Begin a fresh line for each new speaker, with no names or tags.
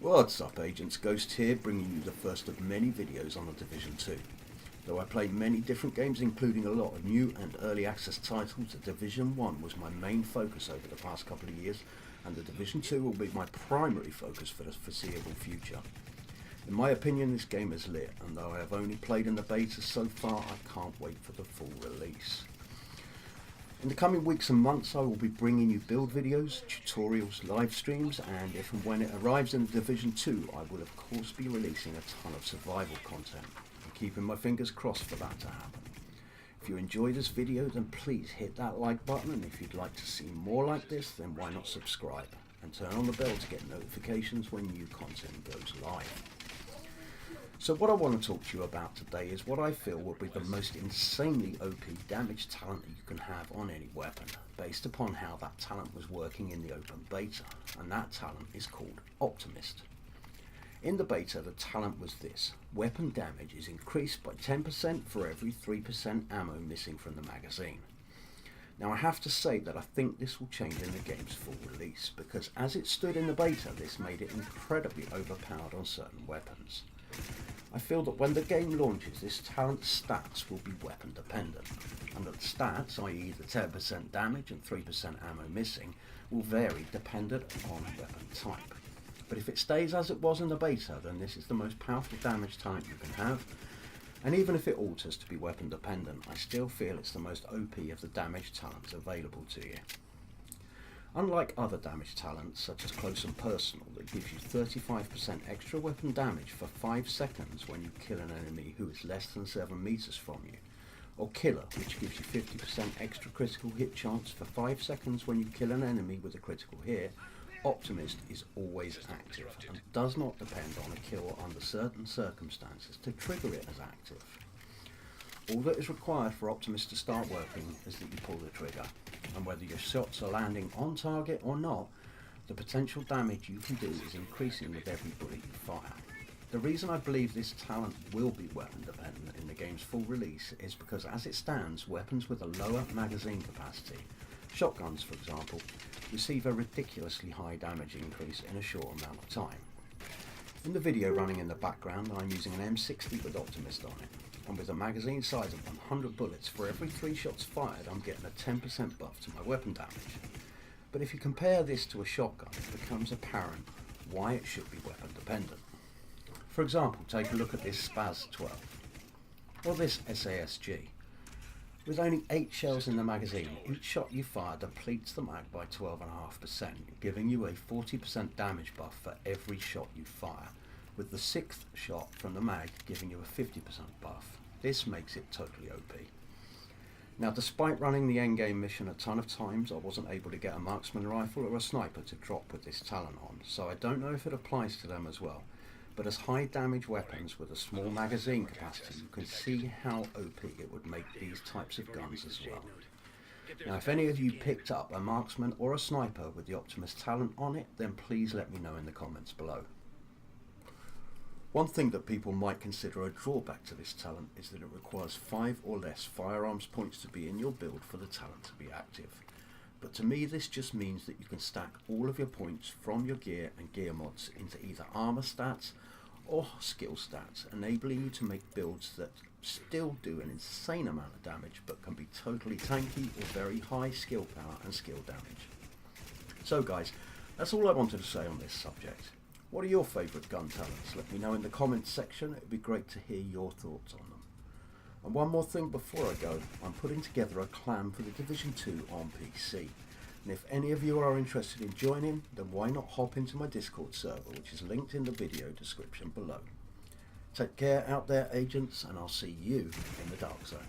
What's up, agents? Ghost here, bringing you the first of many videos on the Division 2. Though I played many different games, including a lot of new and early access titles, the Division 1 was my main focus over the past couple of years, and the Division 2 will be my primary focus for the foreseeable future. In my opinion, this game is lit, and though I have only played in the beta so far, I can't wait for the full release. In the coming weeks and months, I will be bringing you build videos, tutorials, live streams, and if and when it arrives in the Division 2, I will of course be releasing a ton of survival content. I'm keeping my fingers crossed for that to happen. If you enjoy this video, then please hit that like button, and if you'd like to see more like this, then why not subscribe and turn on the bell to get notifications when new content goes live. So what I want to talk to you about today is what I feel will be the most insanely OP damage talent that you can have on any weapon, based upon how that talent was working in the open beta, and that talent is called Optimist. In the beta, the talent was this: weapon damage is increased by 10% for every 3% ammo missing from the magazine. Now I have to say that I think this will change in the game's full release, because as it stood in the beta, this made it incredibly overpowered on certain weapons. I feel that when the game launches, this talent's stats will be weapon dependent, and that the stats, i.e. the 10% damage and 3% ammo missing, will vary dependent on weapon type. But if it stays as it was in the beta, then this is the most powerful damage talent you can have, and even if it alters to be weapon dependent, I still feel it's the most OP of the damage talents available to you. Unlike other damage talents, such as Close and Personal, that gives you 35% extra weapon damage for 5 seconds when you kill an enemy who is less than 7 meters from you, or Killer, which gives you 50% extra critical hit chance for 5 seconds when you kill an enemy with a critical hit, Optimist is always active and does not depend on a kill under certain circumstances to trigger it as active. All that is required for Optimist to start working is that you pull the trigger, and whether your shots are landing on target or not, the potential damage you can do is increasing with every bullet you fire. The reason I believe this talent will be weapon dependent in the game's full release is because as it stands, weapons with a lower magazine capacity, shotguns for example, receive a ridiculously high damage increase in a short amount of time. In the video running in the background, I'm using an M60 with Optimist on it, and with a magazine size of 100 bullets for every 3 shots fired, I'm getting a 10% buff to my weapon damage. But if you compare this to a shotgun, it becomes apparent why it should be weapon dependent. For example, take a look at this Spaz 12, or this SASG. With only 8 shells in the magazine, each shot you fire depletes the mag by 12.5%, giving you a 40% damage buff for every shot you fire, with the 6th shot from the mag giving you a 50% buff. This makes it totally OP. Now, despite running the endgame mission a ton of times, I wasn't able to get a marksman rifle or a sniper to drop with this talent on, so I don't know if it applies to them as well. But as high damage weapons with a small magazine capacity, you can see how OP it would make these types of guns as well. Now, if any of you picked up a marksman or a sniper with the Optimist talent on it, then please let me know in the comments below. One thing that people might consider a drawback to this talent is that it requires 5 or less firearms points to be in your build for the talent to be active. But to me, this just means that you can stack all of your points from your gear and gear mods into either armor stats or skill stats, enabling you to make builds that still do an insane amount of damage but can be totally tanky or very high skill power and skill damage. So guys, that's all I wanted to say on this subject. What are your favourite gun talents? Let me know in the comments section. It would be great to hear your thoughts on them. And one more thing before I go, I'm putting together a clan for the Division 2 on PC. And if any of you are interested in joining, then why not hop into my Discord server, which is linked in the video description below. Take care out there, agents, and I'll see you in the dark zone.